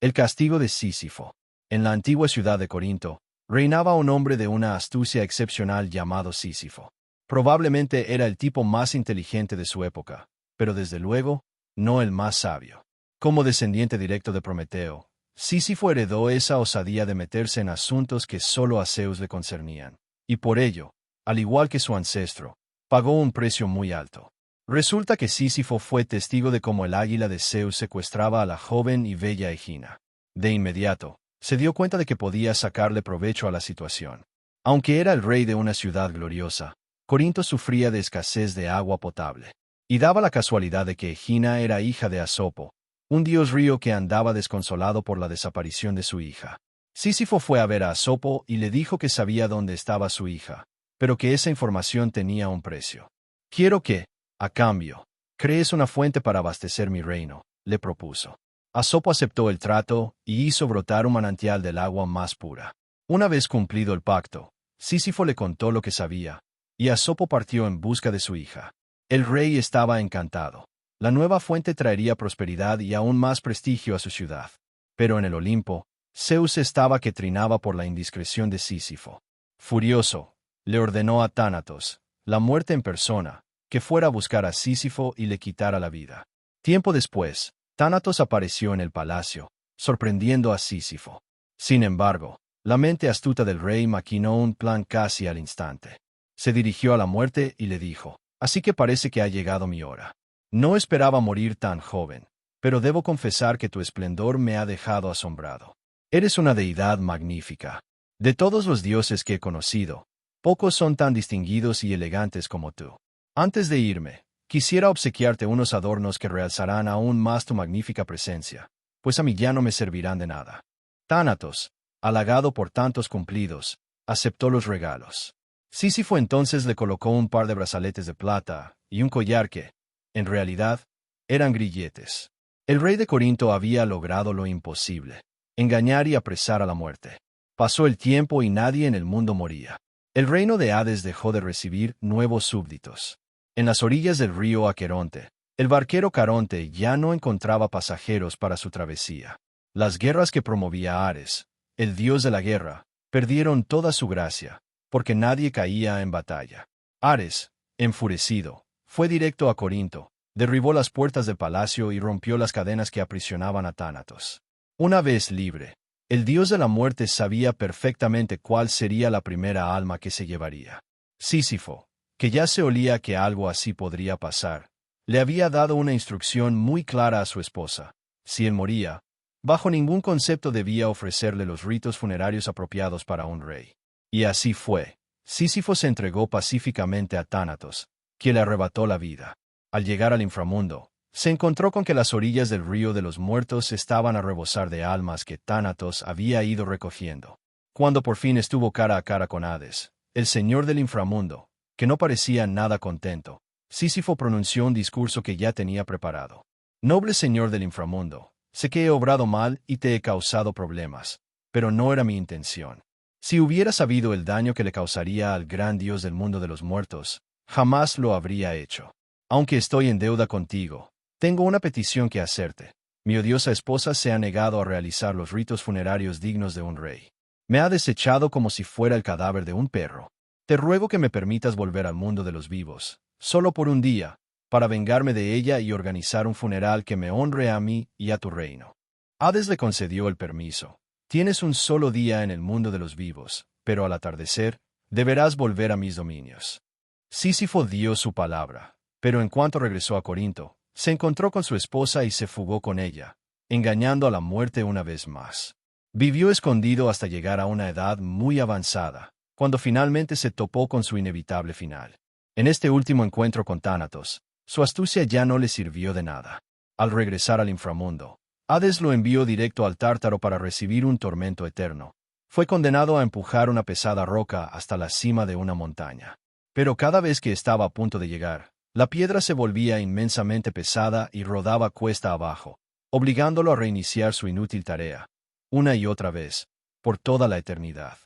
El castigo de Sísifo. En la antigua ciudad de Corinto, reinaba un hombre de una astucia excepcional llamado Sísifo. Probablemente era el tipo más inteligente de su época, pero desde luego, no el más sabio. Como descendiente directo de Prometeo, Sísifo heredó esa osadía de meterse en asuntos que solo a Zeus le concernían, y por ello, al igual que su ancestro, pagó un precio muy alto. Resulta que Sísifo fue testigo de cómo el águila de Zeus secuestraba a la joven y bella Egina. De inmediato, se dio cuenta de que podía sacarle provecho a la situación. Aunque era el rey de una ciudad gloriosa, Corinto sufría de escasez de agua potable. Y daba la casualidad de que Egina era hija de Asopo, un dios río que andaba desconsolado por la desaparición de su hija. Sísifo fue a ver a Asopo y le dijo que sabía dónde estaba su hija, pero que esa información tenía un precio. Quiero que, a cambio, crees una fuente para abastecer mi reino, le propuso. Asopo aceptó el trato y hizo brotar un manantial del agua más pura. Una vez cumplido el pacto, Sísifo le contó lo que sabía, y Asopo partió en busca de su hija. El rey estaba encantado. La nueva fuente traería prosperidad y aún más prestigio a su ciudad. Pero en el Olimpo, Zeus estaba que trinaba por la indiscreción de Sísifo. Furioso, le ordenó a Tánatos, la muerte en persona, que fuera a buscar a Sísifo y le quitara la vida. Tiempo después, Tánatos apareció en el palacio, sorprendiendo a Sísifo. Sin embargo, la mente astuta del rey maquinó un plan casi al instante. Se dirigió a la muerte y le dijo: «Así que parece que ha llegado mi hora. No esperaba morir tan joven, pero debo confesar que tu esplendor me ha dejado asombrado. Eres una deidad magnífica. De todos los dioses que he conocido, pocos son tan distinguidos y elegantes como tú. Antes de irme, quisiera obsequiarte unos adornos que realzarán aún más tu magnífica presencia, pues a mí ya no me servirán de nada». Tánatos, halagado por tantos cumplidos, aceptó los regalos. Sísifo entonces le colocó un par de brazaletes de plata y un collar que, en realidad, eran grilletes. El rey de Corinto había logrado lo imposible: engañar y apresar a la muerte. Pasó el tiempo y nadie en el mundo moría. El reino de Hades dejó de recibir nuevos súbditos. En las orillas del río Aqueronte, el barquero Caronte ya no encontraba pasajeros para su travesía. Las guerras que promovía Ares, el dios de la guerra, perdieron toda su gracia, porque nadie caía en batalla. Ares, enfurecido, fue directo a Corinto, derribó las puertas del palacio y rompió las cadenas que aprisionaban a Tánatos. Una vez libre, el dios de la muerte sabía perfectamente cuál sería la primera alma que se llevaría. Sísifo, que ya se olía que algo así podría pasar, le había dado una instrucción muy clara a su esposa: si él moría, bajo ningún concepto debía ofrecerle los ritos funerarios apropiados para un rey. Y así fue. Sísifo se entregó pacíficamente a Tánatos, quien le arrebató la vida. Al llegar al inframundo, se encontró con que las orillas del río de los muertos estaban a rebosar de almas que Tánatos había ido recogiendo. Cuando por fin estuvo cara a cara con Hades, el señor del inframundo, que no parecía nada contento, Sísifo pronunció un discurso que ya tenía preparado. «Noble señor del inframundo, sé que he obrado mal y te he causado problemas, pero no era mi intención. Si hubiera sabido el daño que le causaría al gran dios del mundo de los muertos, jamás lo habría hecho. Aunque estoy en deuda contigo, tengo una petición que hacerte. Mi odiosa esposa se ha negado a realizar los ritos funerarios dignos de un rey. Me ha desechado como si fuera el cadáver de un perro. Te ruego que me permitas volver al mundo de los vivos, solo por un día, para vengarme de ella y organizar un funeral que me honre a mí y a tu reino». Hades le concedió el permiso. «Tienes un solo día en el mundo de los vivos, pero al atardecer, deberás volver a mis dominios». Sísifo dio su palabra, pero en cuanto regresó a Corinto, se encontró con su esposa y se fugó con ella, engañando a la muerte una vez más. Vivió escondido hasta llegar a una edad muy avanzada, cuando finalmente se topó con su inevitable final. En este último encuentro con Tánatos, su astucia ya no le sirvió de nada. Al regresar al inframundo, Hades lo envió directo al Tártaro para recibir un tormento eterno. Fue condenado a empujar una pesada roca hasta la cima de una montaña. Pero cada vez que estaba a punto de llegar, la piedra se volvía inmensamente pesada y rodaba cuesta abajo, obligándolo a reiniciar su inútil tarea, una y otra vez, por toda la eternidad.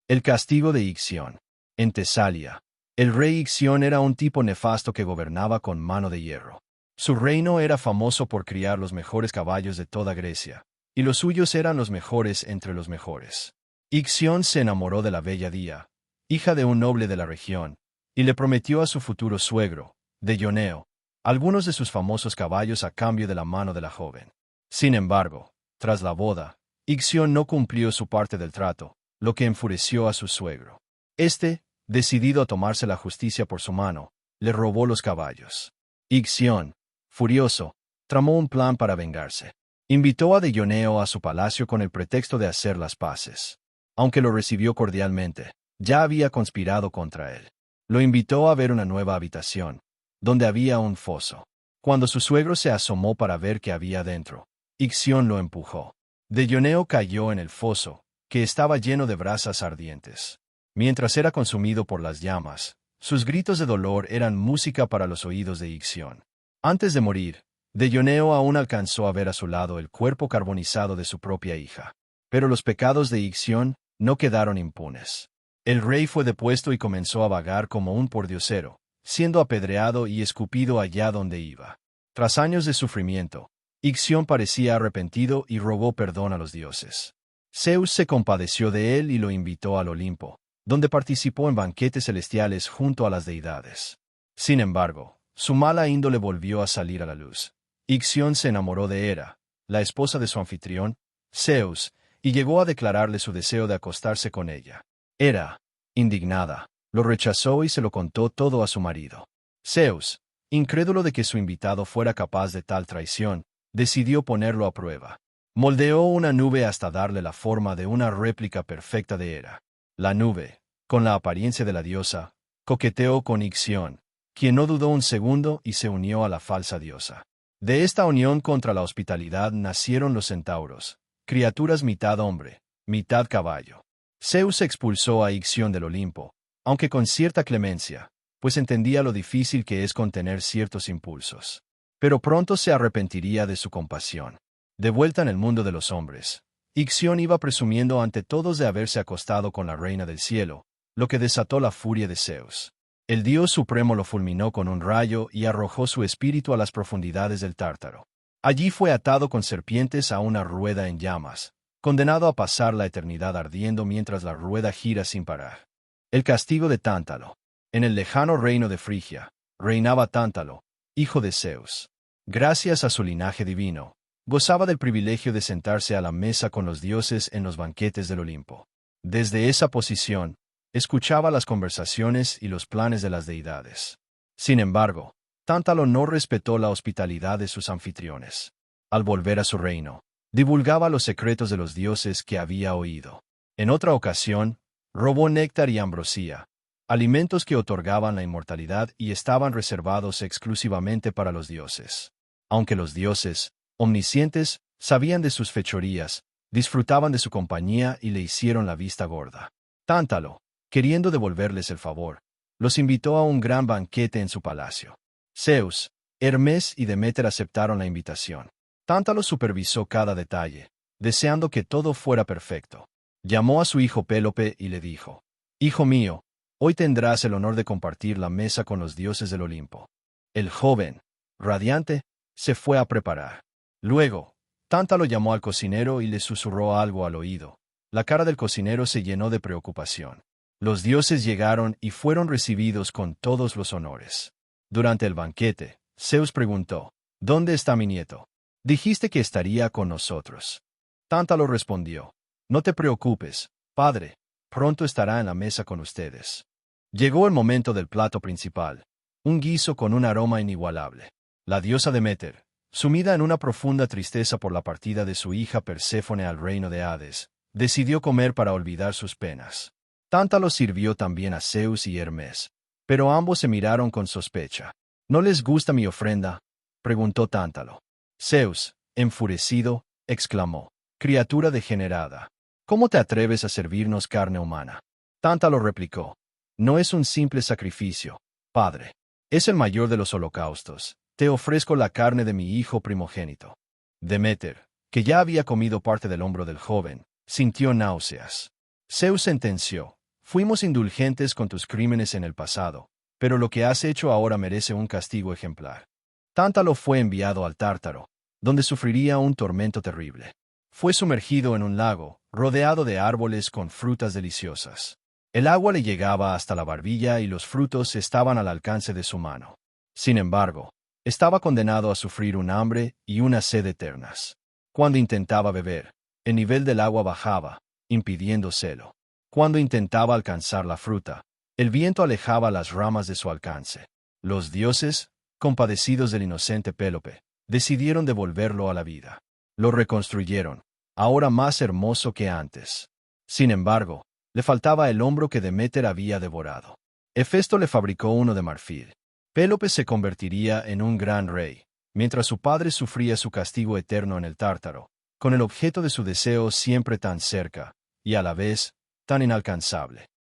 El castigo de Ixión. En Tesalia, el rey Ixión era un tipo nefasto que gobernaba con mano de hierro. Su reino era famoso por criar los mejores caballos de toda Grecia, y los suyos eran los mejores entre los mejores. Ixión se enamoró de la bella Día, hija de un noble de la región, y le prometió a su futuro suegro, Deioneo, algunos de sus famosos caballos a cambio de la mano de la joven. Sin embargo, tras la boda, Ixión no cumplió su parte del trato, lo que enfureció a su suegro. Este, decidido a tomarse la justicia por su mano, le robó los caballos. Ixión, furioso, tramó un plan para vengarse. Invitó a Deioneo a su palacio con el pretexto de hacer las paces. Aunque lo recibió cordialmente, ya había conspirado contra él. Lo invitó a ver una nueva habitación, donde había un foso. Cuando su suegro se asomó para ver qué había dentro, Ixión lo empujó. Deioneo cayó en el foso, que estaba lleno de brasas ardientes. Mientras era consumido por las llamas, sus gritos de dolor eran música para los oídos de Ixión. Antes de morir, Deioneo aún alcanzó a ver a su lado el cuerpo carbonizado de su propia hija. Pero los pecados de Ixión no quedaron impunes. El rey fue depuesto y comenzó a vagar como un pordiosero, siendo apedreado y escupido allá donde iba. Tras años de sufrimiento, Ixión parecía arrepentido y rogó perdón a los dioses. Zeus se compadeció de él y lo invitó al Olimpo, donde participó en banquetes celestiales junto a las deidades. Sin embargo, su mala índole volvió a salir a la luz. Ixión se enamoró de Hera, la esposa de su anfitrión, Zeus, y llegó a declararle su deseo de acostarse con ella. Hera, indignada, lo rechazó y se lo contó todo a su marido. Zeus, incrédulo de que su invitado fuera capaz de tal traición, decidió ponerlo a prueba. Moldeó una nube hasta darle la forma de una réplica perfecta de Hera. La nube, con la apariencia de la diosa, coqueteó con Ixión, quien no dudó un segundo y se unió a la falsa diosa. De esta unión contra la hospitalidad nacieron los centauros, criaturas mitad hombre, mitad caballo. Zeus expulsó a Ixión del Olimpo, aunque con cierta clemencia, pues entendía lo difícil que es contener ciertos impulsos. Pero pronto se arrepentiría de su compasión. De vuelta en el mundo de los hombres, Ixión iba presumiendo ante todos de haberse acostado con la reina del cielo, lo que desató la furia de Zeus. El dios supremo lo fulminó con un rayo y arrojó su espíritu a las profundidades del Tártaro. Allí fue atado con serpientes a una rueda en llamas, condenado a pasar la eternidad ardiendo mientras la rueda gira sin parar. El castigo de Tántalo. En el lejano reino de Frigia, reinaba Tántalo, hijo de Zeus. Gracias a su linaje divino, gozaba del privilegio de sentarse a la mesa con los dioses en los banquetes del Olimpo. Desde esa posición, escuchaba las conversaciones y los planes de las deidades. Sin embargo, Tántalo no respetó la hospitalidad de sus anfitriones. Al volver a su reino, divulgaba los secretos de los dioses que había oído. En otra ocasión, robó néctar y ambrosía, alimentos que otorgaban la inmortalidad y estaban reservados exclusivamente para los dioses. Aunque los dioses, omniscientes, sabían de sus fechorías, disfrutaban de su compañía y le hicieron la vista gorda. Tántalo, queriendo devolverles el favor, los invitó a un gran banquete en su palacio. Zeus, Hermes y Deméter aceptaron la invitación. Tántalo supervisó cada detalle, deseando que todo fuera perfecto. Llamó a su hijo Pélope y le dijo: «Hijo mío, hoy tendrás el honor de compartir la mesa con los dioses del Olimpo». El joven, radiante, se fue a preparar. Luego, Tántalo llamó al cocinero y le susurró algo al oído. La cara del cocinero se llenó de preocupación. Los dioses llegaron y fueron recibidos con todos los honores. Durante el banquete, Zeus preguntó: «¿Dónde está mi nieto? Dijiste que estaría con nosotros». Tántalo respondió: «No te preocupes, padre, pronto estará en la mesa con ustedes». Llegó el momento del plato principal, un guiso con un aroma inigualable. La diosa Deméter, sumida en una profunda tristeza por la partida de su hija Perséfone al reino de Hades, decidió comer para olvidar sus penas. Tántalo sirvió también a Zeus y Hermes, pero ambos se miraron con sospecha. «¿No les gusta mi ofrenda?», preguntó Tántalo. Zeus, enfurecido, exclamó: «Criatura degenerada, ¿cómo te atreves a servirnos carne humana?». Tántalo replicó: «No es un simple sacrificio, padre. Es el mayor de los holocaustos. Te ofrezco la carne de mi hijo primogénito». Deméter, que ya había comido parte del hombro del joven, sintió náuseas. Zeus sentenció: «Fuimos indulgentes con tus crímenes en el pasado, pero lo que has hecho ahora merece un castigo ejemplar». Tántalo fue enviado al Tártaro, donde sufriría un tormento terrible. Fue sumergido en un lago, rodeado de árboles con frutas deliciosas. El agua le llegaba hasta la barbilla y los frutos estaban al alcance de su mano. Sin embargo, estaba condenado a sufrir un hambre y una sed eternas. Cuando intentaba beber, el nivel del agua bajaba, impidiéndoselo. Cuando intentaba alcanzar la fruta, el viento alejaba las ramas de su alcance. Los dioses, compadecidos del inocente Pélope, decidieron devolverlo a la vida. Lo reconstruyeron, ahora más hermoso que antes. Sin embargo, le faltaba el hombro que Deméter había devorado. Hefesto le fabricó uno de marfil. Pélope se convertiría en un gran rey, mientras su padre sufría su castigo eterno en el Tártaro, con el objeto de su deseo siempre tan cerca, y a la vez, tan inalcanzable.